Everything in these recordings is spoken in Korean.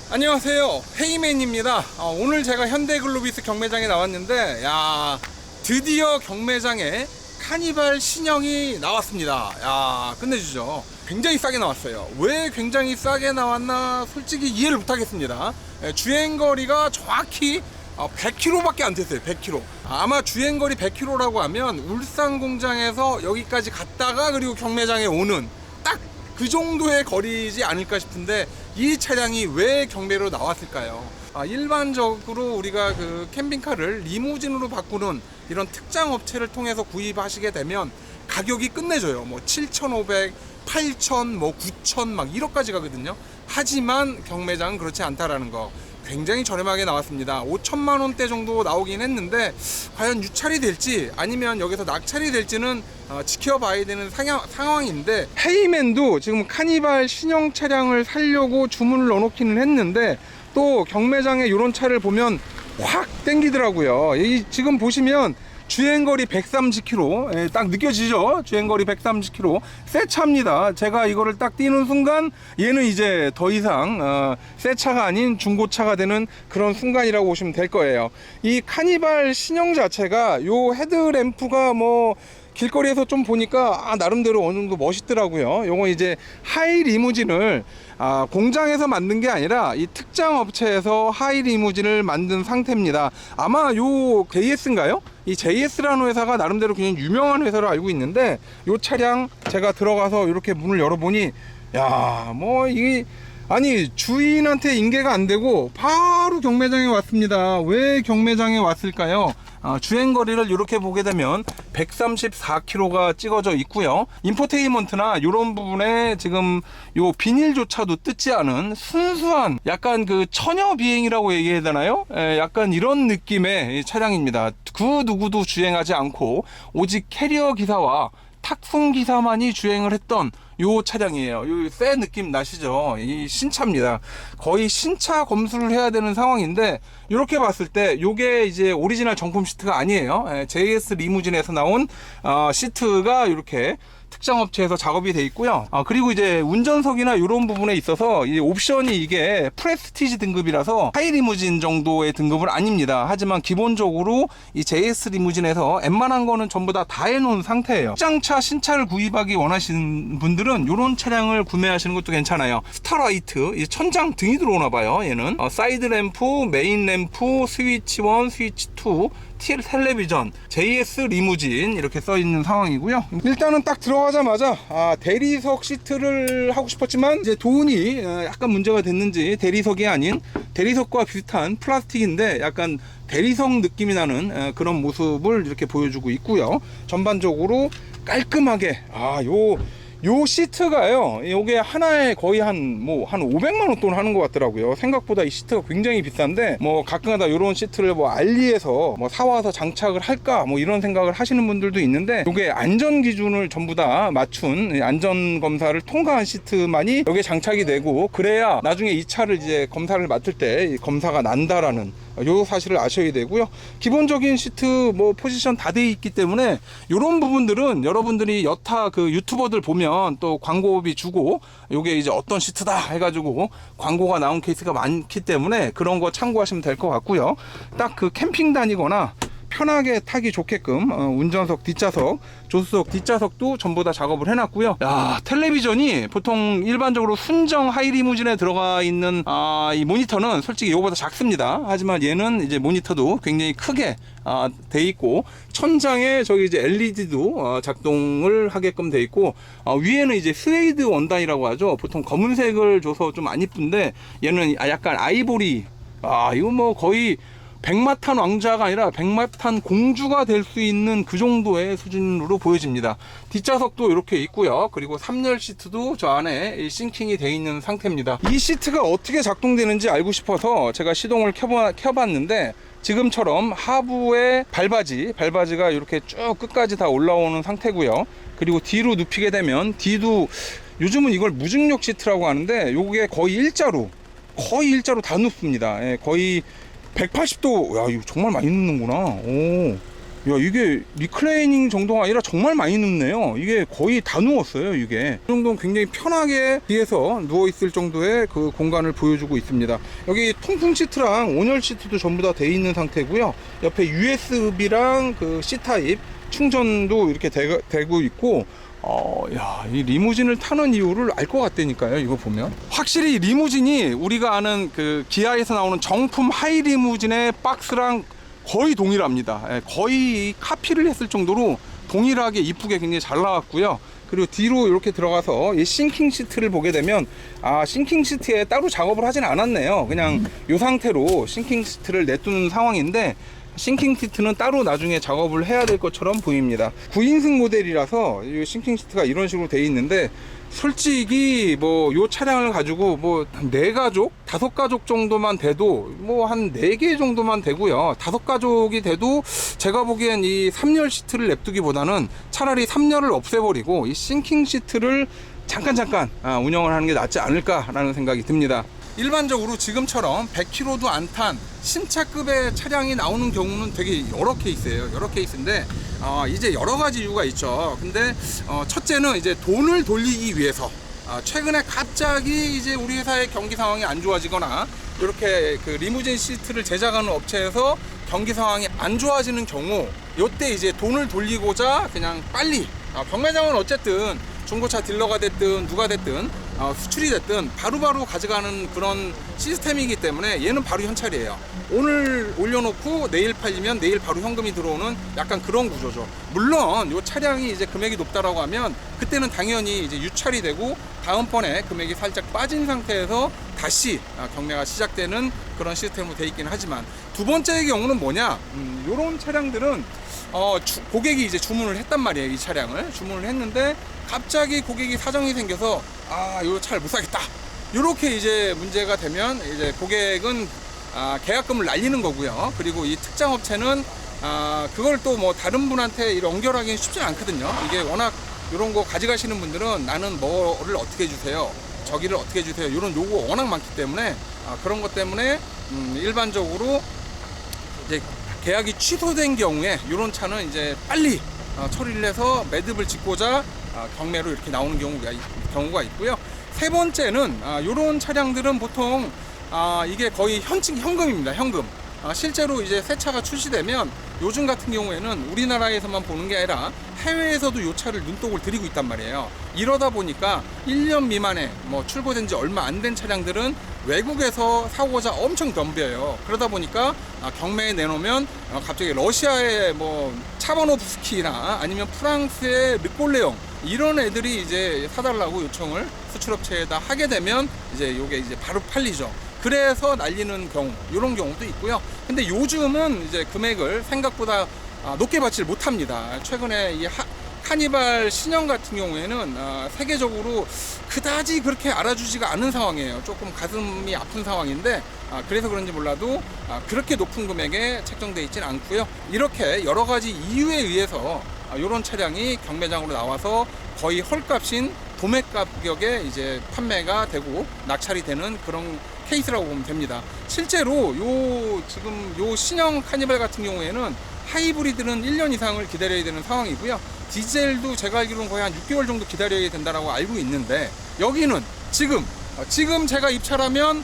안녕하세요, 헤이맨입니다. 오늘 제가 현대글로비스 경매장에 나왔는데, 야, 드디어 경매장에 카니발 신형이 나왔습니다. 야, 끝내주죠. 굉장히 싸게 나왔어요. 왜 굉장히 싸게 나왔나 솔직히 이해를 못하겠습니다. 주행거리가 정확히 100km밖에 안 됐어요. 100km. 아마 주행거리 100km라고 하면 울산 공장에서 여기까지 갔다가 그리고 경매장에 오는 딱 그 정도의 거리지 않을까 싶은데, 이 차량이 왜 경매로 나왔을까요? 일반적으로 우리가 그 캠핑카를 리무진으로 바꾸는 이런 특장 업체를 통해서 구입하시게 되면 가격이 끝내줘요. 뭐 7,500, 8,000, 뭐 9,000 막 1억까지 가거든요. 하지만 경매장은 그렇지 않다라는 거. 굉장히 저렴하게 나왔습니다. 5천만 원대 정도 나오긴 했는데 과연 유찰이 될지 아니면 여기서 낙찰이 될지는 지켜봐야 되는 상황인데, 헤이맨도 지금 카니발 신형 차량을 사려고 주문을 넣어놓기는 했는데 또 경매장에 이런 차를 보면 확 땡기더라고요. 지금 보시면 주행거리 130km 딱 느껴지죠? 주행거리 130km 새 차입니다. 제가 이거를 딱 띄는 순간 얘는 이제 더 이상 새 차가 아닌 중고차가 되는 그런 순간이라고 보시면 될 거예요. 이 카니발 신형 자체가 요 헤드램프가 뭐 길거리에서 좀 보니까 나름대로 어느 정도 멋있더라고요. 요건 이제 하이 리무진을 공장에서 만든 게 아니라 이 특장 업체에서 하이 리무진을 만든 상태입니다. 아마 요 JS인가요? 이 JS라는 회사가 나름대로 굉장히 유명한 회사로 알고 있는데, 요 차량 제가 들어가서 이렇게 문을 열어보니 야, 뭐 이게 아니 주인한테 인계가 안 되고 바로 경매장에 왔습니다. 왜 경매장에 왔을까요? 주행거리를 이렇게 보게 되면 134km가 찍어져 있고요. 인포테인먼트나 이런 부분에 지금 요 비닐조차도 뜯지 않은 순수한 약간 그 처녀 비행이라고 얘기해야 되나요? 약간 이런 느낌의 차량입니다. 그 누구도 주행하지 않고 오직 캐리어 기사와 탁송 기사만이 주행을 했던 요 차량이에요. 요 새 느낌 나시죠? 이 신차입니다. 거의 신차 검수를 해야 되는 상황인데, 이렇게 봤을 때 요게 이제 오리지널 정품 시트가 아니에요. JS 리무진에서 나온 시트가 이렇게 특장 업체에서 작업이 돼 있고요. 그리고 이제 운전석이나 이런 부분에 있어서 이 옵션이 이게 프레스티지 등급이라서 하이 리무진 정도의 등급은 아닙니다. 하지만 기본적으로 이 JS 리무진에서 웬만한 거는 전부 다 해놓은 상태예요. 특장차 신차를 구입하기 원하시는 분들은 이런 차량을 구매하시는 것도 괜찮아요. 스타라이트, 천장 등이 들어오나 봐요. 얘는 사이드 램프, 메인 램프, 스위치 1, 스위치 2, 텔레비전, JS 리무진 이렇게 써 있는 상황이고요. 일단은 딱 들어가자마자 대리석 시트를 하고 싶었지만 이제 돈이 약간 문제가 됐는지 대리석이 아닌 대리석과 비슷한 플라스틱인데 약간 대리석 느낌이 나는 그런 모습을 이렇게 보여주고 있고요. 전반적으로 깔끔하게 요 시트가요, 요게 하나에 거의 한 500만원 돈 하는 것 같더라고요. 생각보다 이 시트가 굉장히 비싼데, 뭐 가끔가다 요런 시트를 뭐 알리에서 뭐 사와서 장착을 할까 뭐 이런 생각을 하시는 분들도 있는데, 요게 안전 기준을 전부 다 맞춘 안전 검사를 통과한 시트만이 여기에 장착이 되고, 그래야 나중에 이 차를 이제 검사를 맡을 때 검사가 난다라는 요 사실을 아셔야 되고요. 기본적인 시트 뭐 포지션 다 돼 있기 때문에 요런 부분들은 여러분들이 여타 그 유튜버들 보면 또 광고비 주고 요게 이제 어떤 시트다 해가지고 광고가 나온 케이스가 많기 때문에 그런 거 참고하시면 될 것 같고요. 딱 그 캠핑 다니거나 편하게 타기 좋게끔 운전석 뒷좌석, 조수석 뒷좌석도 전부 다 작업을 해놨고요. 야, 텔레비전이 보통 일반적으로 순정 하이리무진에 들어가 있는 이 모니터는 솔직히 이거보다 작습니다. 하지만 얘는 이제 모니터도 굉장히 크게 돼 있고, 천장에 저기 이제 LED도 작동을 하게끔 돼 있고, 위에는 이제 스웨이드 원단이라고 하죠. 보통 검은색을 줘서 좀 안 이쁜데 얘는 약간 아이보리, 이거 뭐 거의 백마탄 왕자가 아니라 백마탄 공주가 될 수 있는 그 정도의 수준으로 보여집니다. 뒷좌석도 이렇게 있고요. 그리고 3열 시트도 저 안에 싱킹이 되어 있는 상태입니다. 이 시트가 어떻게 작동되는지 알고 싶어서 제가 시동을 켜봤는데, 지금처럼 하부에 발바지가 이렇게 쭉 끝까지 다 올라오는 상태고요. 그리고 뒤로 눕히게 되면 뒤도, 요즘은 이걸 무중력 시트라고 하는데 요게 거의 일자로 다 눕습니다. 거의 180도, 야, 이거 정말 많이 눕는구나. 야, 이게 리클레이닝 정도가 아니라 정말 많이 눕네요. 이게 거의 다 누웠어요. 이게 이 정도는 굉장히 편하게 뒤에서 누워 있을 정도의 그 공간을 보여주고 있습니다. 여기 통풍 시트랑 온열 시트도 전부 다 돼 있는 상태고요. 옆에 USB랑 그 C타입 충전도 이렇게 되고 있고, 야, 이 리무진을 타는 이유를 알 것 같다니까요. 이거 보면 확실히 리무진이 우리가 아는 그 기아에서 나오는 정품 하이 리무진의 박스랑 거의 동일합니다. 예, 거의 카피를 했을 정도로 동일하게 이쁘게 굉장히 잘 나왔고요. 그리고 뒤로 이렇게 들어가서 이 싱킹 시트를 보게 되면, 싱킹 시트에 따로 작업을 하진 않았네요. 그냥 이 상태로 싱킹 시트를 내두는 상황인데, 싱킹 시트는 따로 나중에 작업을 해야 될 것처럼 보입니다. 9인승 모델이라서 이 싱킹 시트가 이런 식으로 돼 있는데, 솔직히 뭐 요 차량을 가지고 뭐 4가족, 5가족 정도만 돼도 뭐 한 4개 정도만 되고요. 5가족이 돼도 제가 보기엔 이 3열 시트를 냅두기보다는 차라리 3열을 없애버리고 이 싱킹 시트를 잠깐 운영을 하는 게 낫지 않을까라는 생각이 듭니다. 일반적으로 지금처럼 100km도 안 탄 신차급의 차량이 나오는 경우는 되게 여러 케이스예요. 여러 케이스인데 이제 여러 가지 이유가 있죠. 근데 첫째는 이제 돈을 돌리기 위해서, 최근에 갑자기 이제 우리 회사의 경기 상황이 안 좋아지거나 이렇게 그 리무진 시트를 제작하는 업체에서 경기 상황이 안 좋아지는 경우, 이때 이제 돈을 돌리고자 그냥 빨리, 경매장은 어쨌든 중고차 딜러가 됐든 누가 됐든 수출이 됐든 바로바로 가져가는 그런 시스템이기 때문에 얘는 바로 현찰이에요. 오늘 올려놓고 내일 팔리면 내일 바로 현금이 들어오는 약간 그런 구조죠. 물론 이 차량이 이제 금액이 높다라고 하면 그때는 당연히 이제 유찰이 되고 다음번에 금액이 살짝 빠진 상태에서 다시 경매가 시작되는 그런 시스템으로 되어 있긴 하지만, 두 번째의 경우는 뭐냐, 요런 차량들은 고객이 이제 주문을 했단 말이에요. 이 차량을 주문을 했는데 갑자기 고객이 사정이 생겨서 요 차를 못 사겠다, 요렇게 이제 문제가 되면 이제 고객은 계약금을 날리는 거고요. 그리고 이 특장 업체는 그걸 또 뭐 다른 분한테 연결하기는 쉽지 않거든요. 이게 워낙 이런 거 가져가시는 분들은 나는 뭐를 어떻게 해주세요, 저기를 어떻게 해주세요, 이런 요구가 워낙 많기 때문에 그런 것 때문에 일반적으로 이제 계약이 취소된 경우에 이런 차는 이제 빨리 처리를 해서 매듭을 짓고자 경매로 이렇게 나오는 경우가 있고요. 세 번째는 이런 차량들은 보통 이게 거의 현금입니다. 현금. 실제로 이제 새 차가 출시되면 요즘 같은 경우에는 우리나라에서만 보는 게 아니라 해외에서도 이 차를 눈독을 들이고 있단 말이에요. 이러다 보니까 1년 미만에 뭐 출고된 지 얼마 안 된 차량들은 외국에서 사고자 엄청 덤벼요. 그러다 보니까 경매에 내놓으면 갑자기 러시아의 뭐 차번호프스키나 아니면 프랑스의 르꼴레옹 이런 애들이 이제 사달라고 요청을 수출업체에다 하게 되면 이제 요게 이제 바로 팔리죠. 그래서 날리는 경우, 이런 경우도 있고요. 근데 요즘은 이제 금액을 생각보다 높게 받지 못합니다. 최근에 이 카니발 신형 같은 경우에는 세계적으로 그다지 그렇게 알아주지가 않은 상황이에요. 조금 가슴이 아픈 상황인데 그래서 그런지 몰라도 그렇게 높은 금액에 책정되어 있지는 않고요. 이렇게 여러 가지 이유에 의해서 이런 차량이 경매장으로 나와서 거의 헐값인 도매 가격에 이제 판매가 되고 낙찰이 되는 그런 케이스라고 보면 됩니다. 실제로 지금 요 신형 카니발 같은 경우에는 하이브리드는 1년 이상을 기다려야 되는 상황이고요. 디젤도 제가 알기로는 거의 한 6개월 정도 기다려야 된다고 알고 있는데, 여기는 지금 제가 입찰하면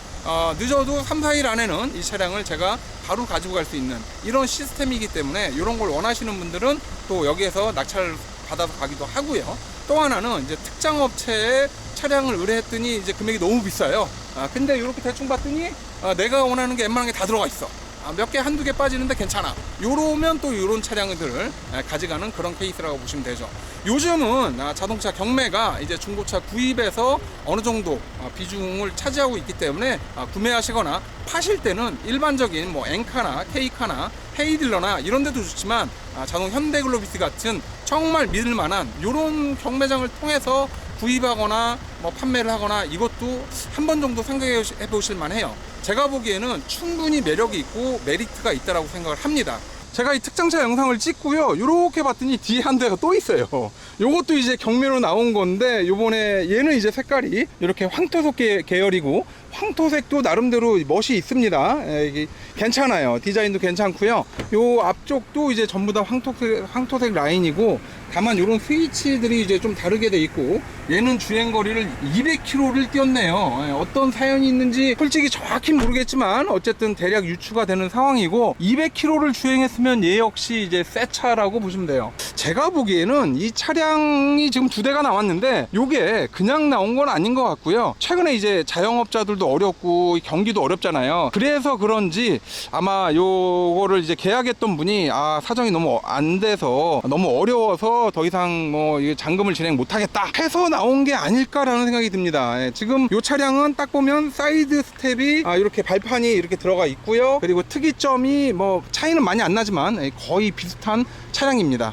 늦어도 3, 4일 안에는 이 차량을 제가 바로 가지고 갈 수 있는 이런 시스템이기 때문에 이런 걸 원하시는 분들은 또 여기에서 낙찰을 받아서 가기도 하고요. 또 하나는 이제 특장 업체에 차량을 의뢰했더니 이제 금액이 너무 비싸요. 근데 이렇게 대충 봤더니 내가 원하는 게 웬만한 게 다 들어가 있어. 몇 개 한두 개 빠지는데 괜찮아. 요러면 또 요런 차량들을 가져가는 그런 케이스라고 보시면 되죠. 요즘은 자동차 경매가 이제 중고차 구입에서 어느 정도 비중을 차지하고 있기 때문에 구매하시거나 파실 때는 일반적인 뭐 엔카나 K카나 헤이딜러나 이런 데도 좋지만 자동 현대글로비스 같은 정말 믿을 만한 요런 경매장을 통해서 구입하거나 뭐 판매를 하거나 이것도 한 번 정도 생각해 보실 만해요. 제가 보기에는 충분히 매력이 있고 메리트가 있다고 생각을 합니다. 제가 이 특장차 영상을 찍고요, 이렇게 봤더니 뒤에 한 대가 또 있어요. 요것도 이제 경매로 나온 건데, 요번에 얘는 이제 색깔이 이렇게 황토색 계열이고 황토색도 나름대로 멋이 있습니다. 이게 괜찮아요. 디자인도 괜찮고요. 요 앞쪽도 이제 전부 다 황토색 라인이고, 다만 이런 스위치들이 이제 좀 다르게 돼 있고, 얘는 주행거리를 200km를 뛰었네요. 어떤 사연이 있는지 솔직히 정확히 모르겠지만 어쨌든 대략 유추가 되는 상황이고, 200km를 주행했으면 얘 역시 이제 새 차라고 보시면 돼요. 제가 보기에는 이 차량이 지금 2대가 나왔는데 요게 그냥 나온 건 아닌 것 같고요. 최근에 이제 자영업자들도 어렵고 경기도 어렵잖아요. 그래서 그런지 아마 요거를 이제 계약했던 분이 사정이 너무 안 돼서, 너무 어려워서 더 이상 뭐 잔금을 진행 못하겠다 해서 나온 게 아닐까라는 생각이 듭니다. 지금 요 차량은 딱 보면 사이드 스텝이 이렇게 발판이 이렇게 들어가 있고요. 그리고 특이점이 뭐 차이는 많이 안 나지만 거의 비슷한 차량입니다.